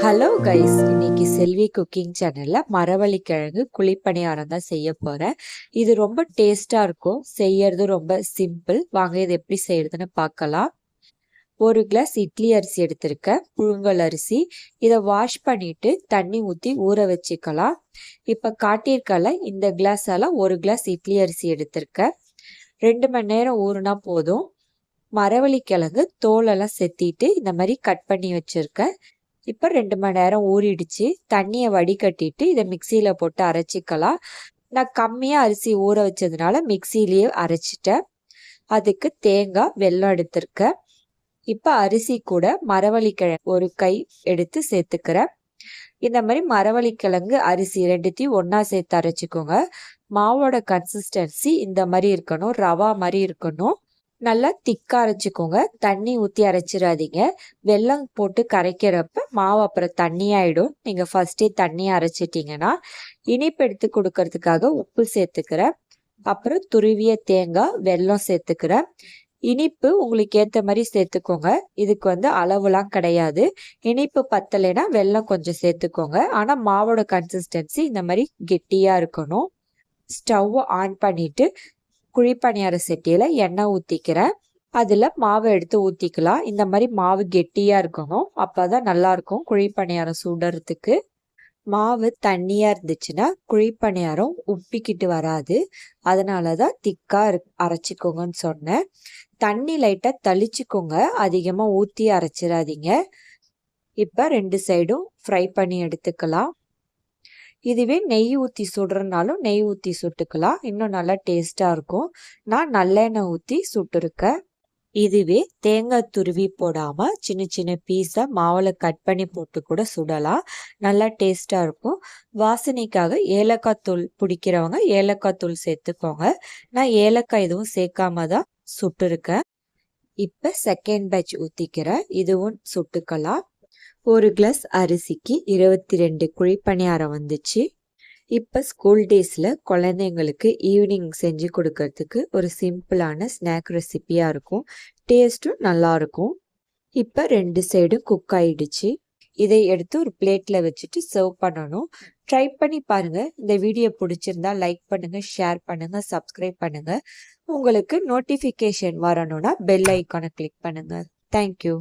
Hello guys, இன்னைக்கு செல்வி cooking சேனல்ல மரவள்ளிக்கிழங்கு குழிப்பணியாரம் தான் செய்ய போறேன். இது ரொம்ப டேஸ்டா இருக்கும். செய்யறது ரொம்ப சிம்பிள். வாங்க இது எப்படி செய்யறதுன்னு பார்க்கலாம். ஒரு கிளாஸ் இட்லி அரிசி எடுத்திருக்கேன், புழுங்கல் அரிசி. இதை வாஷ் பண்ணிட்டு தண்ணி ஊற்றி ஊற வச்சுக்கலாம். இப்போ காட்டியிருக்கல இந்த கிளாஸால ஒரு கிளாஸ் இட்லி அரிசி எடுத்திருக்கேன். 2 மணி நேரம் ஊறுனா போதும். மரவள்ளிக்கிழங்கு தோலெல்லாம் செத்திட்டு இந்த மாதிரி கட் பண்ணி வச்சிருக்கேன். இப்போ 2 மணி நேரம் ஊறிடுச்சு. தண்ணியை வடிகட்டிட்டு இதை மிக்சியில் போட்டு அரைச்சிக்கலாம். நான் கம்மியாக அரிசி ஊற வச்சதுனால மிக்சிலேயே அரைச்சிட்டேன். அதுக்கு தேங்காய், வெல்லம் எடுத்திருக்கேன். இப்போ அரிசி கூட மரவள்ளிக்கிழங்கு ஒரு கை எடுத்து சேர்த்துக்கிறேன். இந்த மாதிரி மரவள்ளிக்கிழங்கு அரிசி ரெண்டுத்தையும் ஒன்றா சேர்த்து அரைச்சிக்கோங்க. மாவோட கன்சிஸ்டன்சி இந்த மாதிரி இருக்கணும், ரவா மாதிரி இருக்கணும். நல்லா திக்காக அரைச்சிக்கோங்க. தண்ணி ஊற்றி அரைச்சிடாதீங்க. வெல்லம் போட்டு கரைக்கிறப்ப மாவு அப்புறம் தண்ணியாயிடும். நீங்கள் ஃபர்ஸ்டே தண்ணியை அரைச்சிட்டிங்கன்னா. இனிப்பு எடுத்து கொடுக்கறதுக்காக உப்பு சேர்த்துக்கிறேன். அப்புறம் துருவிய தேங்காய், வெல்லம் சேர்த்துக்கிறேன். இனிப்பு உங்களுக்கு ஏற்ற மாதிரி சேர்த்துக்கோங்க. இதுக்கு அளவுலாம் கிடையாது. இனிப்பு பத்தலைன்னா வெல்லம் கொஞ்சம் சேர்த்துக்கோங்க. ஆனால் மாவோட கன்சிஸ்டன்சி இந்த மாதிரி கெட்டியாக இருக்கணும். ஸ்டவ் ஆன் பண்ணிட்டு குழிப்பணியார சட்டியில் எண்ணெய் ஊற்றிக்கிறேன். அதில் மாவை எடுத்து ஊற்றிக்கலாம். இந்த மாதிரி மாவு கெட்டியாக இருக்கணும். அப்போ தான் நல்லாயிருக்கும் குழிப்பணியாரம் சுடுறதுக்கு. மாவு தண்ணியாக இருந்துச்சுன்னா குழிப்பணியாரம் உப்பிக்கிட்டு வராது. அதனால தான் திக்காக அரைச்சிக்கோங்கன்னு சொன்னேன். தண்ணி லைட்டாக தளிச்சிக்கோங்க, அதிகமாக ஊற்றி அரைச்சிடாதீங்க. இப்போ 2 சைடும் ஃப்ரை பண்ணி எடுத்துக்கலாம். இதுவே நெய் ஊற்றி சுடுறனாலும் நெய் ஊற்றி சுட்டுக்கலாம், இன்னும் நல்லா டேஸ்ட்டாக இருக்கும். நான் நல்லெண்ணெய் ஊற்றி சுட்டுருக்கேன். இதுவே தேங்காய் துருவி போடாமல் சின்ன சின்ன பீஸாக மாவில் கட் பண்ணி போட்டு கூட சுடலாம், நல்லா டேஸ்ட்டாக இருக்கும். வாசனைக்காக ஏலக்காய் தூள் பிடிக்கிறவங்க ஏலக்காய் தூள் சேர்த்துக்கோங்க. நான் ஏலக்காய் எதுவும் சேர்க்காம தான் சுட்டுருக்கேன். இப்போ செகண்ட் பேட்ச் ஊற்றிக்கிறேன், இதுவும் சுட்டுக்கலாம். ஒரு கிளாஸ் அரிசிக்கு 22 குழிப்பணியாரம் வந்துச்சு. இப்போ ஸ்கூல் டேஸில் குழந்தைங்களுக்கு ஈவினிங் செஞ்சு கொடுக்கறதுக்கு ஒரு சிம்பிளான ஸ்நாக் ரெசிபியாக இருக்கும். டேஸ்ட்டும் நல்லாயிருக்கும். இப்போ 2 சைடும் குக் ஆகிடுச்சு. இதை எடுத்து ஒரு பிளேட்டில் வச்சுட்டு சர்வ் பண்ணணும். ட்ரை பண்ணி பாருங்கள். இந்த வீடியோ பிடிச்சிருந்தா லைக் பண்ணுங்கள், ஷேர் பண்ணுங்கள், சப்ஸ்கிரைப் பண்ணுங்கள். உங்களுக்கு நோட்டிஃபிகேஷன் வரணும்னா பெல் ஐக்கானை கிளிக் பண்ணுங்கள். தேங்க்யூ.